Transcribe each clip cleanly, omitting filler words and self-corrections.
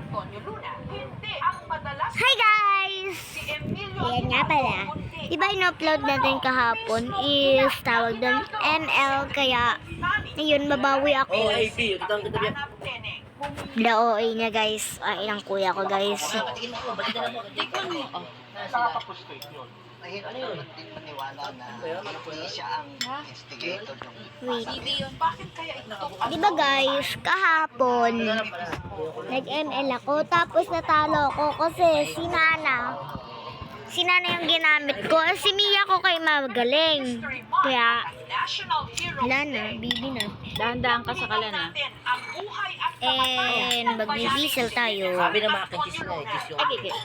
Antonio Luna. Hindi ang madalas Hi guys! si Emilio Ayan nga pala. Diba in-upload natin kahapon is tawag doon ML, kaya ngayon babawi ako. Oh, AP. Ito ang katabi. The OA niya guys. Ay, ang kuya ko guys. Batiin mo. Batiin mo. Batiin mo. Nakakapustay yun. Mahirap naman din maniwala na hindi siya ang instigator ng Wait. Bakit kaya ito? Diba guys, kahapon nag-ML ako tapos natalo ako kasi si Nana yung ginamit ko. Si Mia ko kay magaling. Kaya wala na, bibi na. Dahan-dahan ka sa kalan ah. And mag-diesel tayo. Sabi na makakikis na eh. Kiss yung...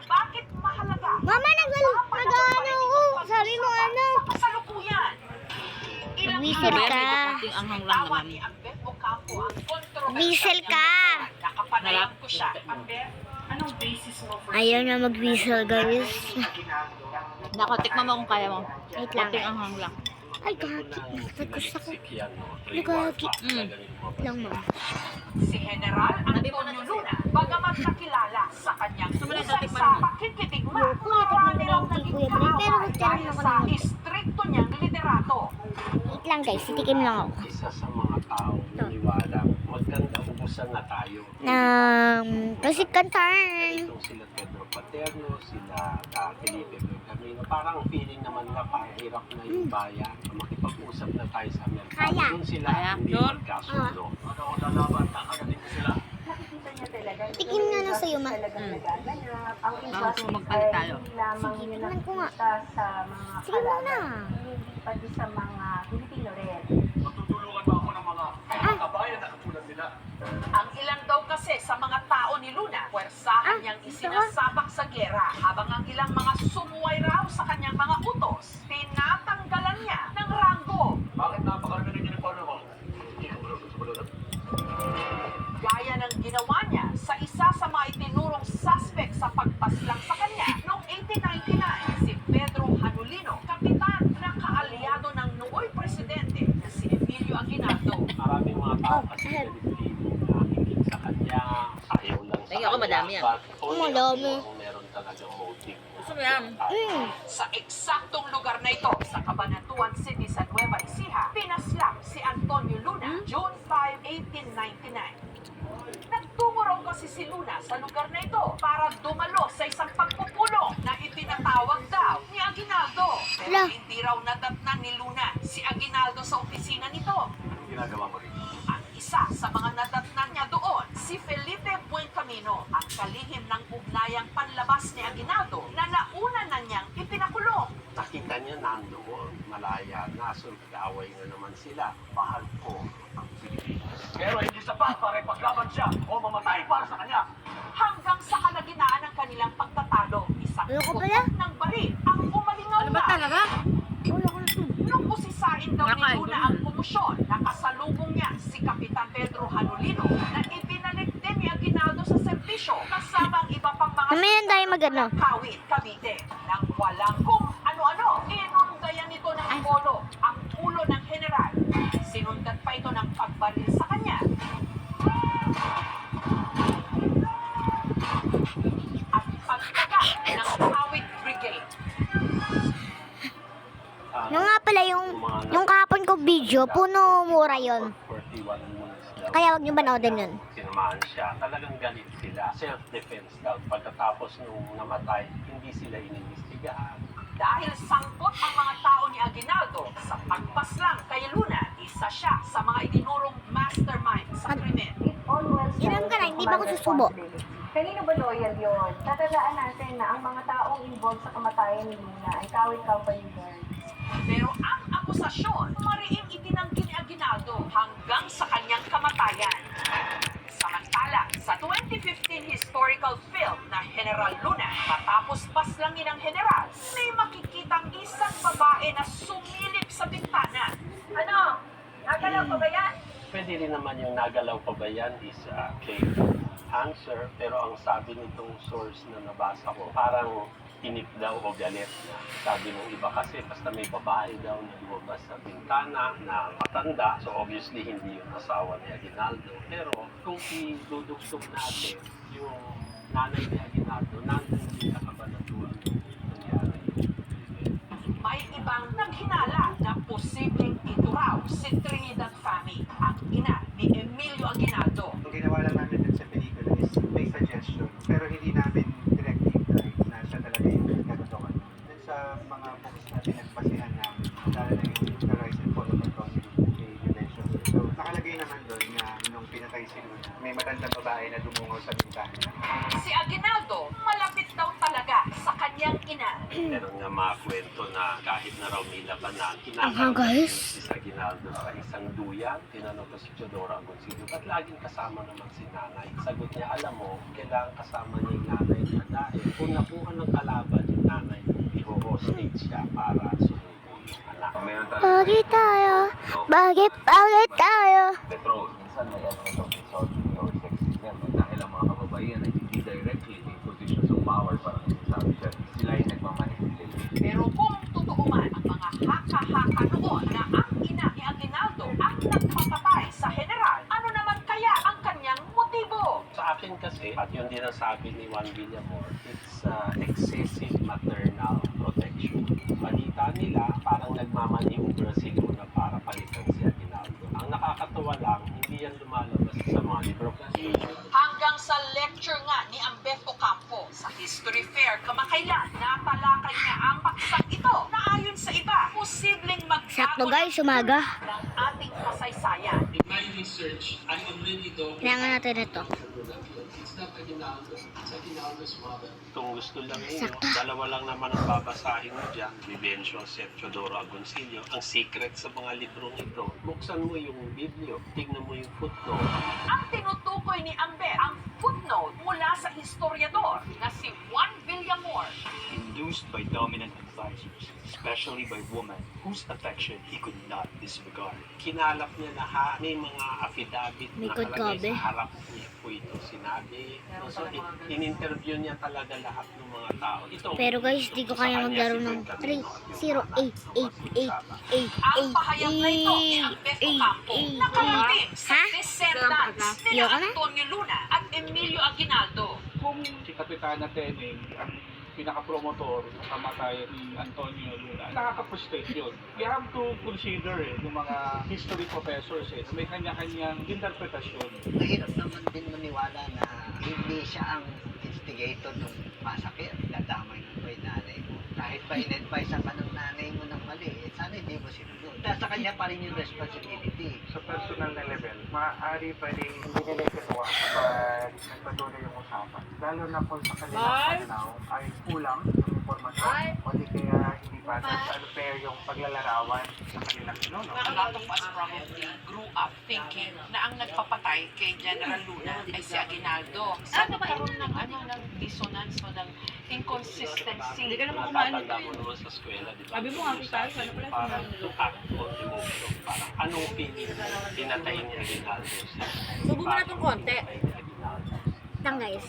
Bakit mahalaga? Mama, nag-ano ko. Sabi mo ano. Kasalukuyan. Mag-whistle ka. Ting anghang lang naman. Whistle ka. Nakapanayan ko siya. Anong basis mo for Ayaw na mag-whistle guys. Nako, tikman mo kung kaya mo. Wait lang. Ting anghang lang. Ay, gagi. Nagkusa ko. Nagagi. Lang mo. si General Antonio Luna, bagamat nakilala sa kanyang husay sa pakikitigma, marami lang naging kaaway dahil sa istrikto niyang liderato. Wait lang guys, sitikim lang ako. isa sa mga taong naniwala maganda ubusan na tayo. Kasi kantahan. Itong sila Pedro Paterno, sila Felipe Bergamino, parang feeling naman na parang hirap na yung bayan. Makipag-usap na tayo sa Amerika. Kaya. Doon sila Kaya. hindi Sure. magkasundo. Ano ang lalaban? Kakagaling sila. Tikim nga na sa'yo, ma. Bago po magpalit tayo. Sige, tikman ko nga. Sa mga Sige muna. kalaban, pati sa mga Pilipino rin. Matutulungan ba ako ng mga kabayan na katulad nila? Ang ilan daw kasi sa mga tao ni Luna, puwersahan niyang isinasabak sa gera, habang ang ilang mga sumuway raw sa kanyang mga utos, tinatanggalan niya ng ranggo. Bakit napakarami ng uniforme mo? Gaya ng ginawa niya sa isa sa mga itinurong suspect sa pagpaslang sa kanya noong 1899, si Pedro Hanulino, kapitan na kaalyado ng nooy presidente na si Emilio Aguinaldo. Maraming mga tao kasi nakikita sa kanya, ayaw lang sa Tingnan ko, madami yan. Madami. Kung meron talagang motive. Gusto mo yan? Sa eksaktong lugar na ito, sa Cabanatuan City sa Nueva Ecija, pinaslang si Antonio Luna, June 5, 1899. Nagtungo raw kasi si Luna sa lugar na ito para dumalo sa isang pagpupulong na itinatawag daw ni Aguinaldo. Pero Ala. hindi raw nadatnan ni Luna si Aguinaldo sa opisina nito. Ginagawa mo rin. Ang isa sa mga nadatnan niya doon, si Felipe Buencamino, ang kalihim ng ugnayang panlabas ni Aguinaldo na nauna na niyang ipinakulong. Nakita niya nandoon, malaya na, so nag-away na naman sila. Mahal ko ang Pilipinas. Pero hindi sapat para ipaglaban siya o mamatay para sa kanya. Hanggang sa kalaginaan ng kanilang pagtatalo, isang Ano ko putok pala? ng baril ang umalingaw Ano ba na. talaga? Nung usisain daw ni Nakain Luna ko ang kumusyon, nakasalubong niya si Kapitan Pedro Hanulino na ibinalik din ni Aguinaldo sa serbisyo kasama ang iba pang mga Mamaya tayo mag-ano. Kawit, Cavite. Nang walang kung ano-ano, inundayan nito ng polo ang ulo ng general. Sinundan pa ito ng pagbaril sa kanya. At pagtaga ng Kawit Brigade. Yung nga pala yung kahapon ko video, puno mura yon. 41 months daw. Kaya wag niyo panoodin yun. Sinamahan siya. Talagang galit sila. Self-defense daw. Pagkatapos nung namatay, hindi sila inimbestigahan. Dahil sangkot ang mga tao ni Aguinaldo sa pagpaslang kay Luna, isa siya sa mga itinurong mastermind sa krimen. All well Ilan ka na, hindi ba ako susubo? Kanino ba loyal yun? Tatandaan natin na ang mga taong involved sa kamatayan ni Luna ay Kawit Company guards. Pero ang akusasyon, mariing itinanggi ni Aguinaldo hanggang sa kanyang kamatayan. Samantala, sa 2015 historical film na General Luna, matapos paslangin ang general, may makikitang isang babae na sumilip sa bintana. Ano? Nagalaw pa ba yan? Pwede rin naman yung nagalaw pa ba yan is cake answer. Pero ang sabi nitong source na nabasa ko, parang inip daw o galit na. Sabi ng iba kasi basta may babae daw na lumabas sa bintana na matanda. So obviously hindi yung asawa ni Aguinaldo. Pero kung idudugtog natin yung nanay ni Aguinaldo, nandun din sa Cabanatuan nangyari. May ibang naghinala na posibleng ito raw si Trinidad Family, ang ina ni Emilio Aguinaldo. Ang ginawa lang namin dun sa pelikula is may suggestion, pero hindi namin directly imply na siya talaga yung nagkatotokan. Dun sa mga books na pinagpasihan namin, lalo na yung The Rise and Fall of Antonio Juvencio. So, nakalagay naman doon na nung pinatay si Luna, may matandang babae na dumungaw sa bintana. Si Aguinaldo, malapit daw talaga sa kanyang ina. Meron nga mga kwento na kahit na raw may labanan, Aha, guys. si Aguinaldo sa isang duyan, tinanong ko si Teodoro Agoncillo, ba't laging kasama naman si nanay? Sagot niya, alam mo, kailangan kasama niya yung nanay niya dahil kung nakuha ng kalaban yung nanay, i-hostage siya para sumubong yung anak. Bakit tayo? Bakit tayo? Petrol. Minsan may element of misogyny or sexism dahil ang mga kababaihan ay hindi directly in positions of power parang sinasabi siya. Sila ay nagmamanipulate. Pero kung totoo man ang mga haka-haka noon na ang ina ni Aguinaldo ang nagpapatay sa general, ano naman kaya ang kanyang motibo? Sa akin kasi, at yun din ang sabi ni Juan Villamor, it's excessive maternal protection. Balita nila, parang nagmamaniubra si Luna para palitan si Aguinaldo. Ang nakakatawa lang, hindi yan lumalabas sa mga libro. Hanggang sa lecture nga ni Ambeth Ocampo sa History Fair kamakailan, natalakay niya ang paksang ito na ayon sa iba, posibleng Sakto magbago guys, umaga. ng ating kasaysayan. In my research, I already know Kailangan natin ito. it's not Aguinaldo, it's Aguinaldo's mother. Kung gusto lang ninyo, Sakto. dalawa lang naman ang babasahin mo dyan. Vivencio at Teodoro Agoncillo. Ang secret sa mga librong ito, buksan mo yung biblio, tignan mo yung footnote. Ang tinutukoy ni Ambeth ang footnote mula sa historiador na si Juan Villamor. Induced by dominant advisors, especially by women whose affection he could not disregard. Kinalap niya lahat. May mga affidavit May na code nakalagay copy. sa harap niya po ito sinabi. So, in-interview niya talaga lahat ng mga tao. Ito, Pero guys, di ko kaya maglaro ng 3-0-8-8-8-8-8. Ang pahayag na ito ni Ambeth Ocampo nakarating sa Ha? descendants nila Ayoko na. Antonio Luna at Emilio Aguinaldo. Kung si Kapitana Teneng ang pinaka-promotor ng kamatayan ni Antonio Luna, nakaka-frustrate yun. We have to consider yung mga history professors may kanya-kanyang interpretasyon. Mahirap naman din maniwala na hindi siya ang instigator ng masakit. Dadamay ng kay nanay mo. Kahit pa in-advise ka ng nanay mo ng mali, sana hindi mo sinunod. Sa kanya pa rin yung responsibility. Sa personal na level, maaari pa rin hindi nila ginawa kapag nagpatuloy yung usapan. Lalo na kung sa kanilang pananaw ay kulang yung informasyon o di kaya hindi pa fair yung paglalarawan sa kanilang pinuno. A lot of us probably grew up thinking na ang nagpapatay kay General Luna ay si Aguinaldo. So, nagkaroon ng ng dissonance o ng inconsistency. Hindi ka naman kumain nito Tatanda mo naman sa eskwela, di ba? Sabi mo nga, tayo, sana pala Parang to act on emotion. Parang anong feeling mo? Pinatay ni Aguinaldo siya. Subo mo na itong konti. Pinatay ni Aguinaldo. Lang guys.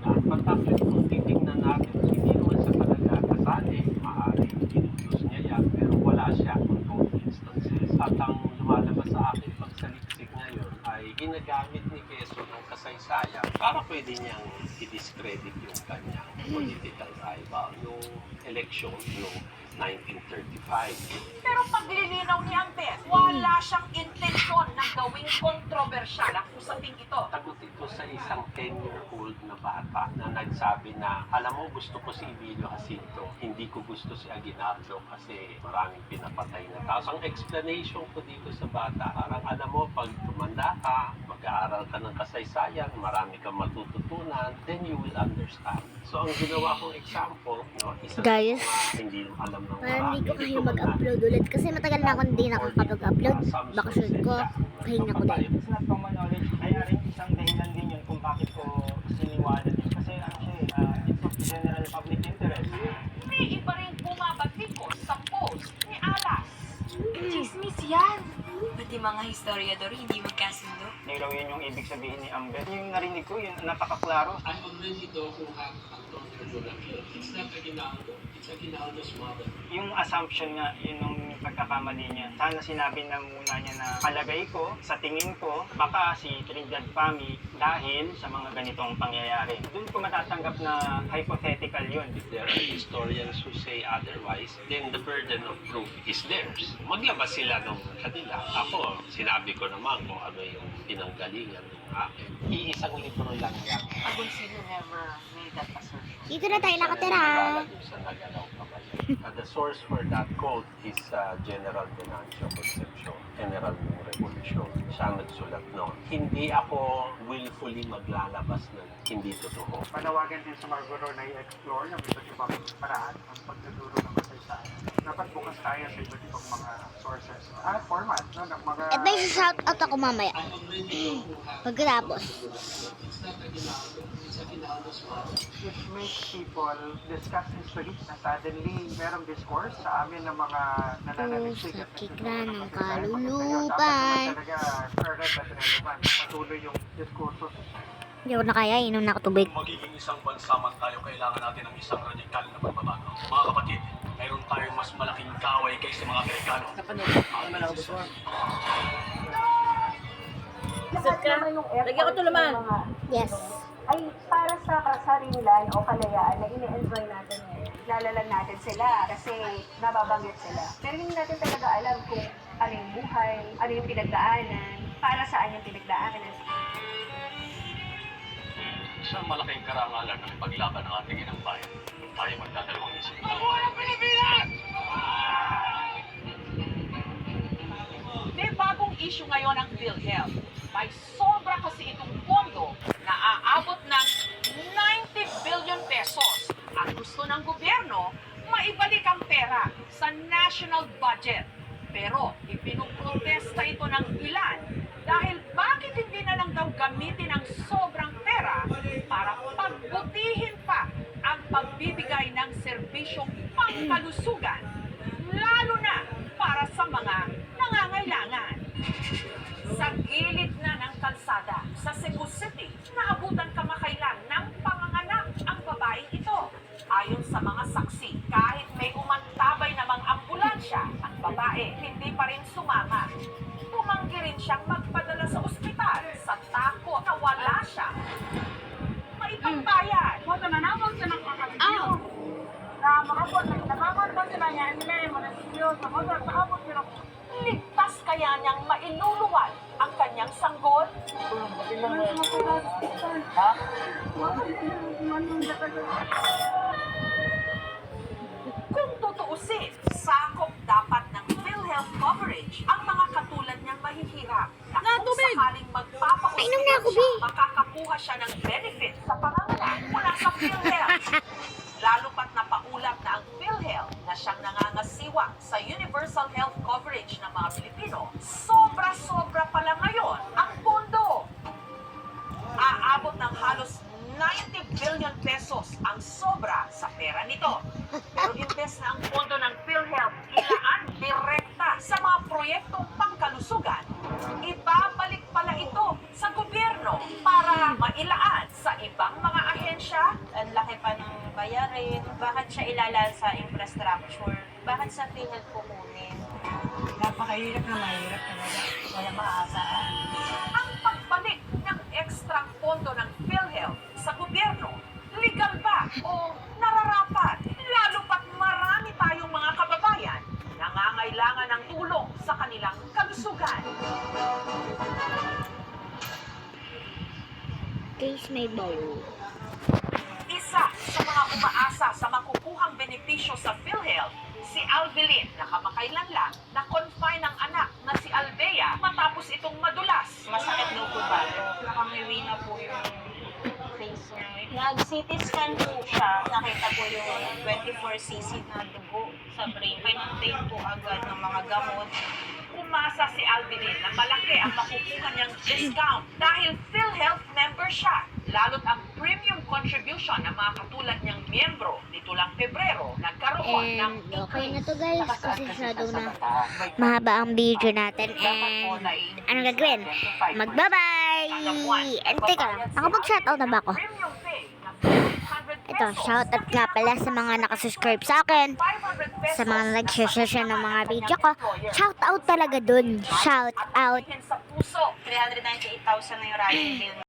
Pagkakit kung titignan natin, hindi naman siya talaga kasali. Maaaring ininduce niya yan, pero wala siya on both instances. At ang lumalabas sa akin pagsaliksik ngayon ay ginagamit ni Quezon ng kasaysayan para pwede niyang i-discredit yung kanyang political rival yung election noong 1935. Pero paglilinaw ni Ambeth, wala siyang intensyon na gawing kontrobersyal ang usaping ito. Tagot ito sa isang 10-year-old na bata na nagsabi na, alam mo, gusto ko si Emilio Jacinto, hindi ko gusto si Aguinaldo kasi maraming pinapatay na tao. Ang explanation ko dito sa bata, parang alam mo, pag tumanda ka, mag-aaral ka ng kasaysayan, marami kang matututunan, then you will understand. So ang ginawa kong example, no, isa Guys, sa mga hindi alam ng parang hindi ko marami, kayo mag-upload ulit kasi matagal na ako hindi nakakapag-upload. Bakasyon ko, pahinga ko dahil. It's not common knowledge, kaya rin isang dahilan din yun kung bakit ko siniwala din. Kasi ano siya it's of general public interest. May iba rin bumabatikos sa post ni Alas. Chismis yan! Pati mga historiador hindi magkasundo. Hindi raw yun yung ibig sabihin ni Ambeth. Yung narinig ko, yun napakaklaro. I already know who had Antonio Luna killed. It's not Aguinaldo. Yung assumption nga, yun yung pagkakamali niya. Sana sinabi na muna niya na palagay ko, sa tingin ko, baka si Trinidad Pami dahil sa mga ganitong pangyayari. Doon ko matatanggap na hypothetical yun. If there are historians who say otherwise, then the burden of proof is theirs. Maglabas sila ng kanila. Ako, sinabi ko naman kung ano yung pinanggalingan ng akin. Iisang libro lang yan. Agoncillo never made that assertion. Dito na tayo nakatira. Sa nagalaw pa ba yan? The source for that quote is General Venancio Concepcion, General ng Revolusyon. Siya ang nagsulat noon. Hindi ako willfully maglalabas ng hindi totoo. Panawagan din sa Marlboro na i-explore ng iba't ibang paraan ang pagtuturo ng kasaysayan. Dapat bukas tayo sa iba't ibang mga sources at format ng mga... At may shout out ako mamaya. Pagkatapos. It makes people discuss history na suddenly merong discourse sa amin ng mga nananalisig at Sakit nagtuturo na ng ng kasaysayan. kalulupan. Dapat naman talaga current at relevant. Patuloy yung diskurso. Hindi ako na kaya, inom na ako tubig. Magiging isang bansa man tayo, kailangan natin ng isang radikal na pagbabago. Mga kapatid, mayroon tayong mas malaking kaway kaysa mga Amerikano. Lahat naman yung effort Lagyan ko ito naman. ng mga Yes. ay para sa kasarinlan o kalayaan na ine-enjoy natin ngayon. Lalalan natin sila kasi nababanggit sila. Pero hindi natin talaga alam kung ano yung buhay, ano yung pinagdaanan, para saan yung pinagdaanan. Isang malaking karangalan ng paglaban ng ating inang bayan. Tayo magdadalawang isip. May bagong issue ngayon ang PhilHealth. May sobra kasi itong pondo na aabot ng 90 billion pesos. At gusto ng gobyerno, maibalik ang pera sa national budget. Pero ipinuprotesta ito ng ilan dahil bakit hindi na lang daw gamitin ang sobrang pera para pagbutihin pa ang pagbibigay ng serbisyong pangkalusugan, lalo na para sa mga nangangailangan. Sa gilid na ng kalsada sa Cebu City, naabutan kamakailan ng panganganak ang babaeng ito. Ayon sa mga saksi, kahit may umantabay namang ambulansya, ang babae hindi pa rin sumama. Tumanggi rin siyang magpadala sa ospital sa takot na wala siya maipagbayad. Mananawag siya ng kakasyo. Na makapot, nagtabangan pa sila niya, hindi na yung manasyo. Sa motor, sa abot sila. Ligtas kaya niyang mailuluwal ang kanyang sanggol? Kung tutuusin, sakop dapat ng PhilHealth coverage ang mga katulad niyang mahihirap na kung sakaling Painom na ako, magpapahospital siya, Bi. makakakuha siya ng benefit sa panganganak mula sa PhilHealth. Lalo pat napaulat na ang PhilHealth na siyang nangangasiwa sa universal health coverage ng mga Pilipino, sobra-sobra pala ngayon ang pondo. Aabot ng halos 90 billion pesos ang sobra sa pera nito. Pero imbes na ang pondo ng PhilHealth ilaan direkta sa mga proyektong pangkalusugan, ibabalik pala ito sa gobyerno para mailaan sa ibang mga ahensya. Ang laki pa ng bayarin. Bakit siya ilalal sa infrastructure? Bakit sa PhilHealth kukunin? Napakahirap na mahirap talaga. Wala maaasahan. Ang pagbalik ng ekstrang pondo ng PhilHealth sa gobyerno, legal ba o nararapat? Lalo pat marami tayong mga kababayan na nangangailangan ng tulong sa kanilang kalusugan. Taste my bowl. Isa sa mga umaasa sa makukuhang benepisyo sa PhilHealth, si Alvelin na kamakailan lang na-confine ang anak na si Albea matapos itong madulas. Masakit daw po ba? Nakangiwi na po yung face niya. Nag-CT scan po siya. Nakita po yung 24cc na dugo sa brain. Pinuntate po agad ng mga gamot. Umasa si Alvelin na malaki ang makukuha niyang discount dahil PhilHealth member siya. Lalo't ang premium contribution ng mga katulad niyang miyembro nito lang Pebrero nagkaroon ng And okay na to guys kasi shadow na mahaba ang video natin and anong gagawin? Magbabay! And teka lang, nakapag-shoutout na ba ako? Premium pay na 500 Ito, shoutout nga pala sa mga nakasubscribe sa akin, sa mga nag-share ng mga video ko. Shoutout talaga dun. Shoutout. Sa puso. 398,000 na yung running bill